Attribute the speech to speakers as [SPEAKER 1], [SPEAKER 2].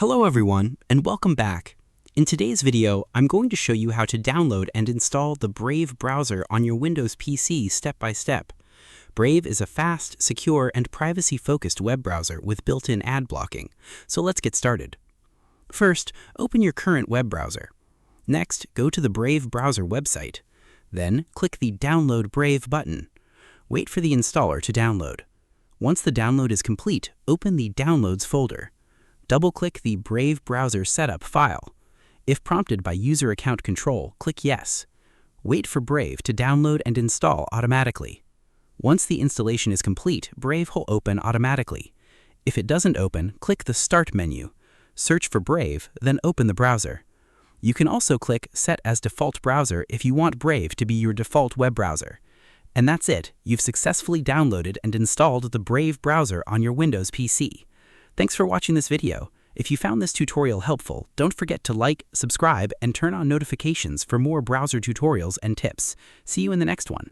[SPEAKER 1] Hello everyone, and welcome back. In today's video, I'm going to show you how to download and install the Brave browser on your Windows PC step by step. Brave is a fast, secure, and privacy-focused web browser with built-in ad blocking. So let's get started. First, open your current web browser. Next, go to the Brave browser website. Then, click the Download Brave button. Wait for the installer to download. Once the download is complete, open the Downloads folder. Double-click the Brave browser setup file. If prompted by user account control, click Yes. Wait for Brave to download and install automatically. Once the installation is complete, Brave will open automatically. If it doesn't open, click the Start menu. Search for Brave, then open the browser. You can also click Set as Default Browser if you want Brave to be your default web browser. And that's it. You've successfully downloaded and installed the Brave browser on your Windows PC. Thanks for watching this video. If you found this tutorial helpful, don't forget to like, subscribe, and turn on notifications for more browser tutorials and tips. See you in the next one.